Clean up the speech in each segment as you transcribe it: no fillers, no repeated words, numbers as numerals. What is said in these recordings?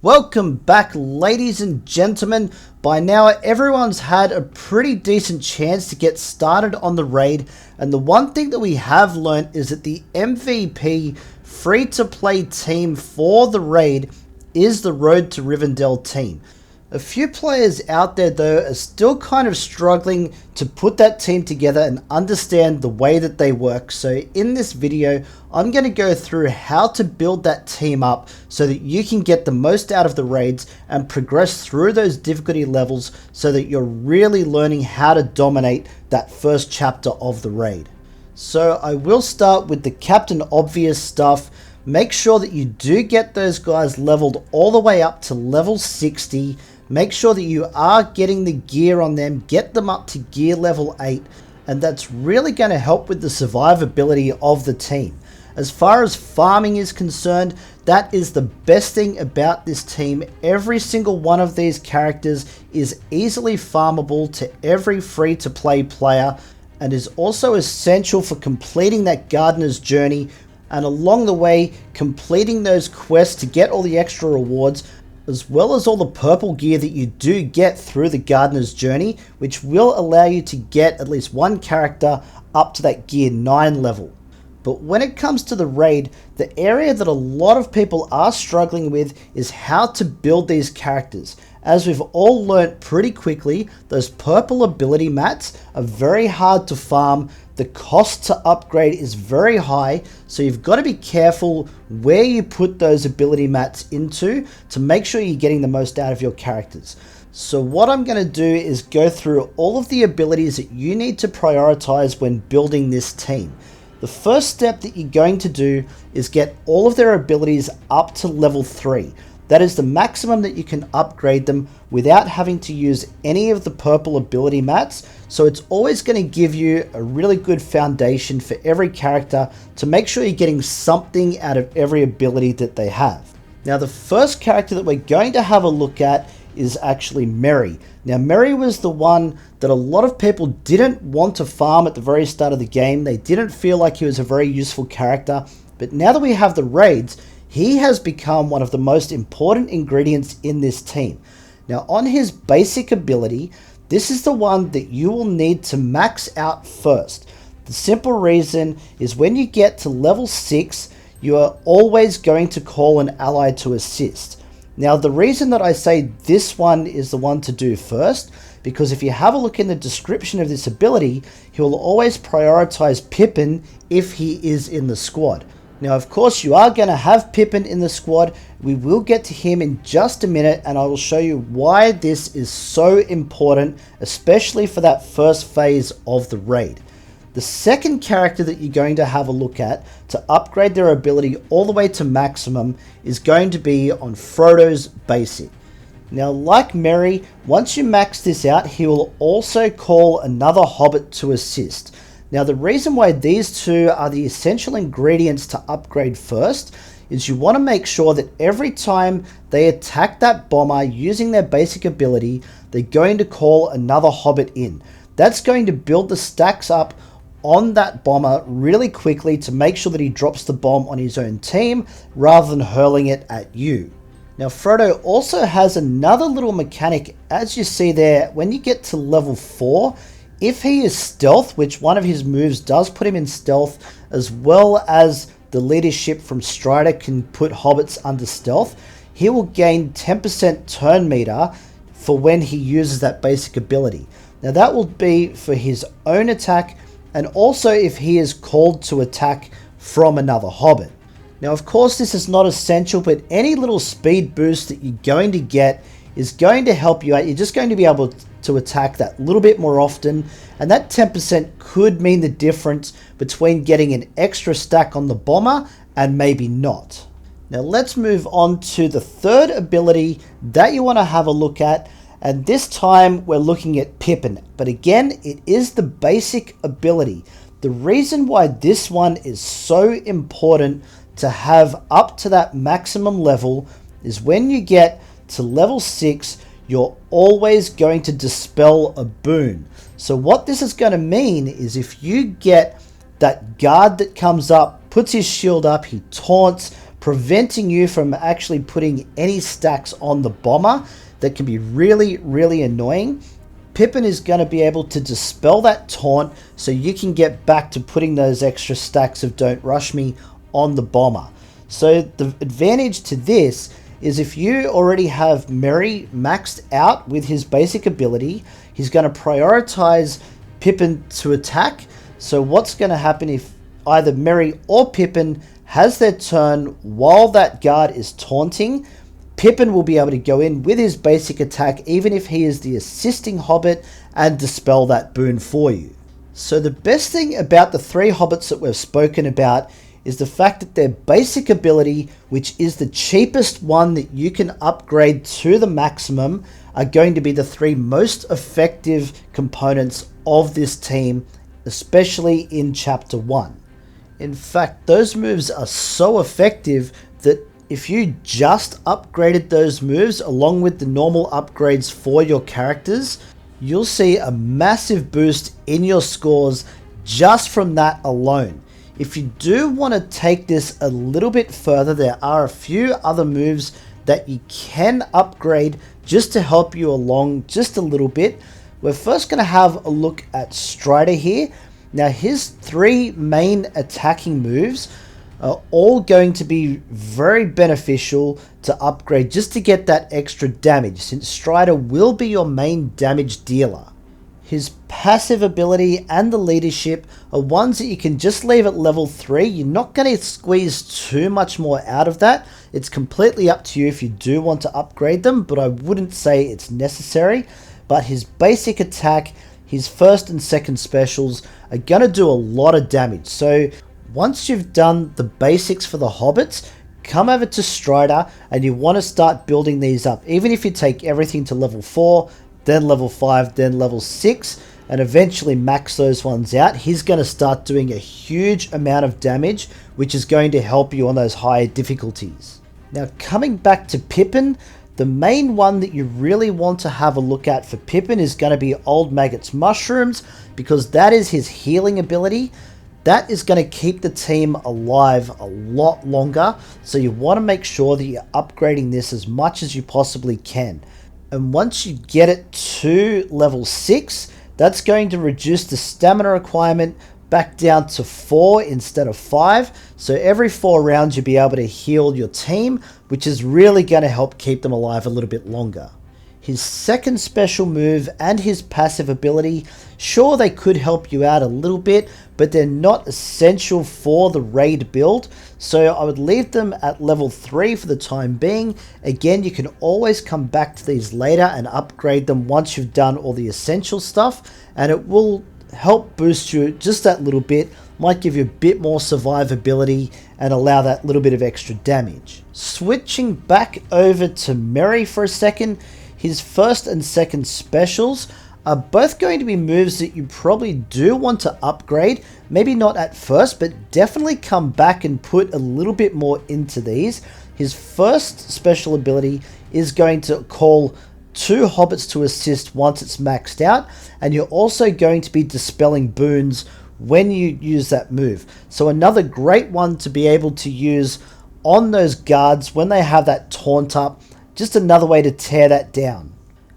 Welcome back, ladies and gentlemen. By now everyone's had a pretty decent chance to get started on the raid, and the one thing that we have learnt is that the MVP free-to-play team for the raid is the Road to Rivendell team. A few players out there though are still kind of struggling to put that team together and understand the way that they work. So in this video, I'm going to go through how to build that team up so that you can get the most out of the raids and progress through those difficulty levels so that you're really learning how to dominate that first chapter of the raid. So I will start with the Captain Obvious stuff. Make sure that you do get those guys leveled all the way up to level 60. Make sure that you are getting the gear on them, get them up to gear level 8, and that's really going to help with the survivability of the team. As far as farming is concerned, that is the best thing about this team. Every single one of these characters is easily farmable to every free-to-play player and is also essential for completing that gardener's journey, and along the way completing those quests to get all the extra rewards, as well as all the purple gear that you do get through the gardener's journey, which will allow you to get at least one character up to that gear 9 level. But when it comes to the raid, the area that a lot of people are struggling with is how to build these characters. As we've all learnt pretty quickly, those purple ability mats are very hard to farm. The cost to upgrade is very high, so you've got to be careful where you put those ability mats into to make sure you're getting the most out of your characters. So what I'm going to do is go through all of the abilities that you need to prioritize when building this team. The first step that you're going to do is get all of their abilities up to level 3. That is the maximum that you can upgrade them without having to use any of the purple ability mats. So it's always going to give you a really good foundation for every character to make sure you're getting something out of every ability that they have. Now the first character that we're going to have a look at is actually Merry. Now Merry was the one that a lot of people didn't want to farm at the very start of the game. They didn't feel like he was a very useful character, but now that we have the raids, he has become one of the most important ingredients in this team. Now on his basic ability, this is the one that you will need to max out first. The simple reason is when you get to level 6, you are always going to call an ally to assist. Now the reason that I say this one is the one to do first, because if you have a look in the description of this ability, he will always prioritize Pippin if he is in the squad. Now of course you are going to have Pippin in the squad. We will get to him in just a minute, and I will show you why this is so important, especially for that first phase of the raid. The second character that you're going to have a look at to upgrade their ability all the way to maximum is going to be on Frodo's basic. Now like Merry, once you max this out, he will also call another hobbit to assist. Now the reason why these two are the essential ingredients to upgrade first is you want to make sure that every time they attack that bomber using their basic ability, they're going to call another hobbit in. That's going to build the stacks up on that bomber really quickly to make sure that he drops the bomb on his own team rather than hurling it at you. Now Frodo also has another little mechanic. As you see there, when you get to level 4, if he is stealth, which one of his moves does put him in stealth, as well as the leadership from Strider can put hobbits under stealth, he will gain 10% turn meter for when he uses that basic ability. Now that will be for his own attack, and also if he is called to attack from another hobbit. Now of course this is not essential, but any little speed boost that you're going to get is going to help you out. You're just going to be able to attack that little bit more often, and that 10% could mean the difference between getting an extra stack on the bomber and maybe not. Now let's move on to the third ability that you want to have a look at, and this time we're looking at Pippin, but again it is the basic ability. The reason why this one is so important to have up to that maximum level is when you get to level 6, you're always going to dispel a boon. So what this is going to mean is if you get that guard that comes up, puts his shield up, he taunts, preventing you from actually putting any stacks on the bomber that can be really, really annoying. Pippin is going to be able to dispel that taunt so you can get back to putting those extra stacks of Don't Rush Me on the bomber. So the advantage to this is if you already have Merry maxed out with his basic ability, he's going to prioritize Pippin to attack. So what's going to happen if either Merry or Pippin has their turn while that guard is taunting, Pippin will be able to go in with his basic attack even if he is the assisting hobbit and dispel that boon for you. So the best thing about the 3 hobbits that we've spoken about is the fact that their basic ability, which is the cheapest one that you can upgrade to the maximum, are going to be the 3 most effective components of this team, especially in Chapter 1. In fact, those moves are so effective that if you just upgraded those moves along with the normal upgrades for your characters, you'll see a massive boost in your scores just from that alone. If you do want to take this a little bit further, there are a few other moves that you can upgrade just to help you along just a little bit. We're first going to have a look at Strider here. Now his 3 main attacking moves are all going to be very beneficial to upgrade just to get that extra damage, since Strider will be your main damage dealer. His passive ability and the leadership are ones that you can just leave at level 3. You're not going to squeeze too much more out of that. It's completely up to you if you do want to upgrade them, but I wouldn't say it's necessary. But his basic attack, his first and second specials are going to do a lot of damage. So once you've done the basics for the hobbits, come over to Strider and you want to start building these up. Even if you take everything to level 4, then level 5, then level 6, and eventually max those ones out, he's going to start doing a huge amount of damage, which is going to help you on those higher difficulties. Now coming back to Pippin, the main one that you really want to have a look at for Pippin is going to be Old Maggot's Mushrooms, because that is his healing ability. That is going to keep the team alive a lot longer, so you want to make sure that you're upgrading this as much as you possibly can. And once you get it to level 6, that's going to reduce the stamina requirement back down to 4 instead of 5. So every 4 rounds you'll be able to heal your team, which is really going to help keep them alive a little bit longer. His second special move and his passive ability, sure, they could help you out a little bit, but they're not essential for the raid build, so I would leave them at level 3 for the time being. Again, you can always come back to these later and upgrade them once you've done all the essential stuff, and it will help boost you just that little bit, might give you a bit more survivability and allow that little bit of extra damage. Switching back over to Merry for a second, his first and second specials are both going to be moves that you probably do want to upgrade. Maybe not at first, but definitely come back and put a little bit more into these. His first special ability is going to call 2 hobbits to assist once it's maxed out, and you're also going to be dispelling boons when you use that move. So another great one to be able to use on those guards when they have that taunt up. Just another way to tear that down.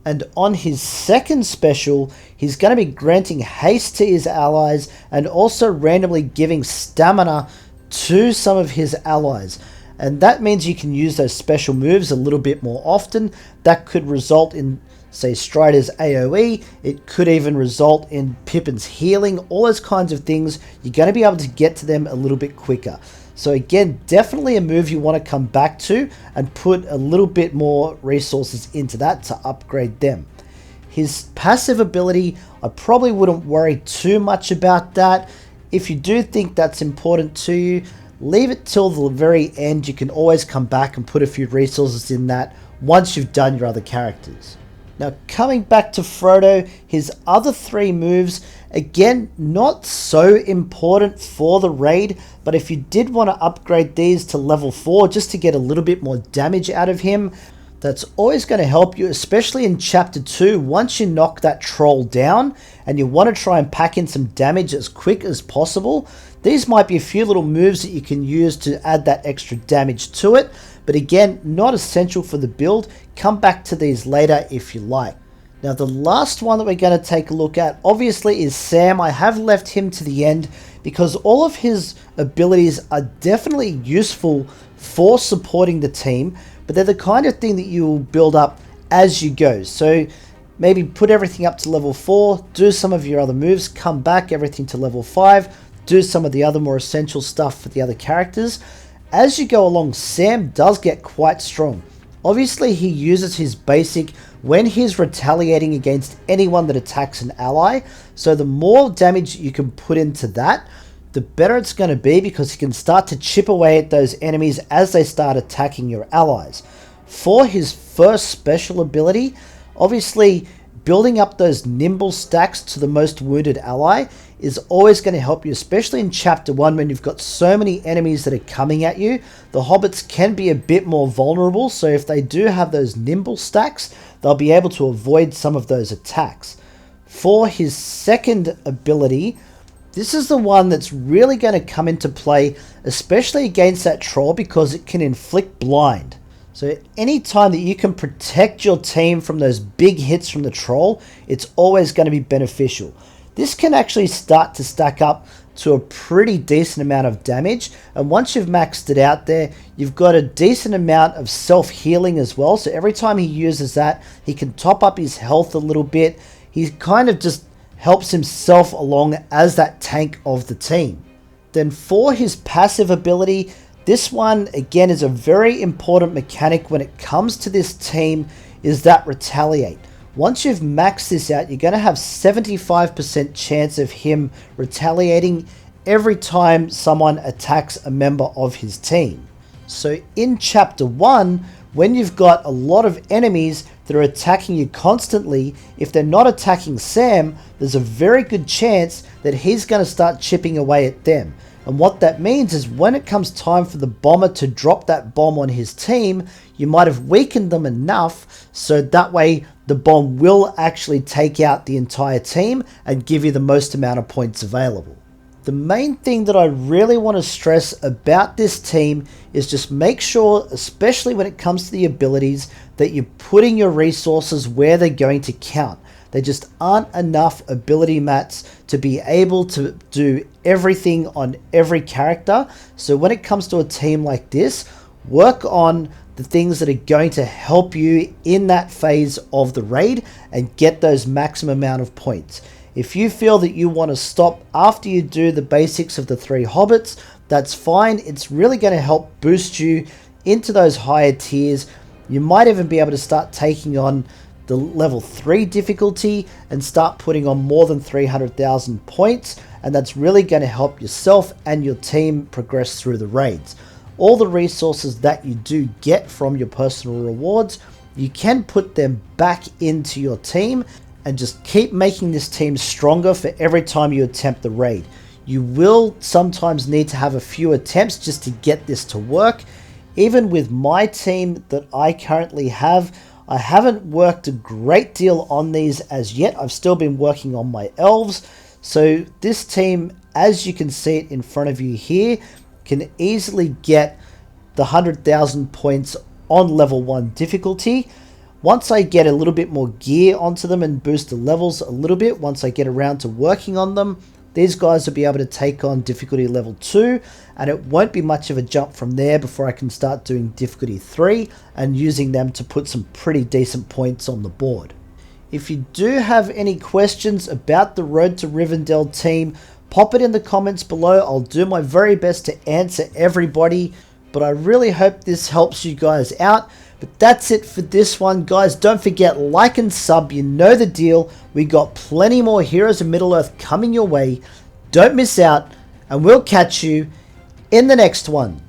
And on his second special, he's going to be granting haste to his allies and also randomly giving stamina to some of his allies. And that means you can use those special moves a little bit more often. That could result in, say, Strider's AoE. It could even result in Pippin's healing. All those kinds of things. You're going to be able to get to them a little bit quicker. So again, definitely a move you want to come back to and put a little bit more resources into that to upgrade them. His passive ability, I probably wouldn't worry too much about that. If you do think that's important to you, leave it till the very end. You can always come back and put a few resources in that once you've done your other characters. Now coming back to Frodo, his other 3 moves, again, not so important for the raid, but if you did want to upgrade these to level 4 just to get a little bit more damage out of him, that's always going to help you, especially in Chapter 2. Once you knock that troll down and you want to try and pack in some damage as quick as possible, These might be a few little moves that you can use to add that extra damage to it, but again, not essential for the build. Come back to these later if you like. Now the last one that we're going to take a look at obviously is Sam. I have left him to the end because all of his abilities are definitely useful for supporting the team, but they're the kind of thing that you will build up as you go. So maybe put everything up to level 4, do some of your other moves, come back everything to level 5, do some of the other more essential stuff for the other characters. As you go along, Sam does get quite strong. Obviously he uses his basic when he's retaliating against anyone that attacks an ally, so the more damage you can put into that, the better it's going to be, because you can start to chip away at those enemies as they start attacking your allies. For his first special ability, obviously building up those nimble stacks to the most wounded ally is always going to help you, especially in chapter 1 when you've got so many enemies that are coming at you. The hobbits can be a bit more vulnerable, so if they do have those nimble stacks, they'll be able to avoid some of those attacks. For his second ability, this is the one that's really going to come into play, especially against that troll, because it can inflict blind. So any time that you can protect your team from those big hits from the troll, it's always going to be beneficial. This can actually start to stack up to a pretty decent amount of damage, and once you've maxed it out there, you've got a decent amount of self-healing as well. So every time he uses that, he can top up his health a little bit. He kind of just helps himself along as that tank of the team. Then for his passive ability, this one again is a very important mechanic when it comes to this team, is that retaliate. Once you've maxed this out, you're going to have 75% chance of him retaliating every time someone attacks a member of his team. So in chapter 1, when you've got a lot of enemies that are attacking you constantly, if they're not attacking Sam, there's a very good chance that he's going to start chipping away at them. And what that means is when it comes time for the bomber to drop that bomb on his team, you might have weakened them enough so that way the bomb will actually take out the entire team and give you the most amount of points available. The main thing that I really want to stress about this team is just make sure, especially when it comes to the abilities, that you're putting your resources where they're going to count. There just aren't enough ability mats to be able to do everything on every character. So when it comes to a team like this, work on the things that are going to help you in that phase of the raid and get those maximum amount of points. If you feel that you want to stop after you do the basics of the 3 hobbits, that's fine. It's really going to help boost you into those higher tiers. You might even be able to start taking on the level 3 difficulty and start putting on more than 300,000 points, and that's really going to help yourself and your team progress through the raids. All the resources that you do get from your personal rewards, you can put them back into your team and just keep making this team stronger for every time you attempt the raid. You will sometimes need to have a few attempts just to get this to work. Even with my team that I currently have, I haven't worked a great deal on these as yet. I've still been working on my elves. So this team, as you can see it in front of you here, can easily get the 100,000 points on level 1 difficulty. Once I get a little bit more gear onto them and boost the levels a little bit, once I get around to working on them, these guys will be able to take on difficulty level 2, and it won't be much of a jump from there before I can start doing difficulty 3 and using them to put some pretty decent points on the board. If you do have any questions about the Road to Rivendell team, pop it in the comments below. I'll do my very best to answer everybody, but I really hope this helps you guys out. But that's it for this one, guys. Don't forget, like and sub. You know the deal. We got plenty more Heroes of Middle-earth coming your way. Don't miss out, and we'll catch you in the next one.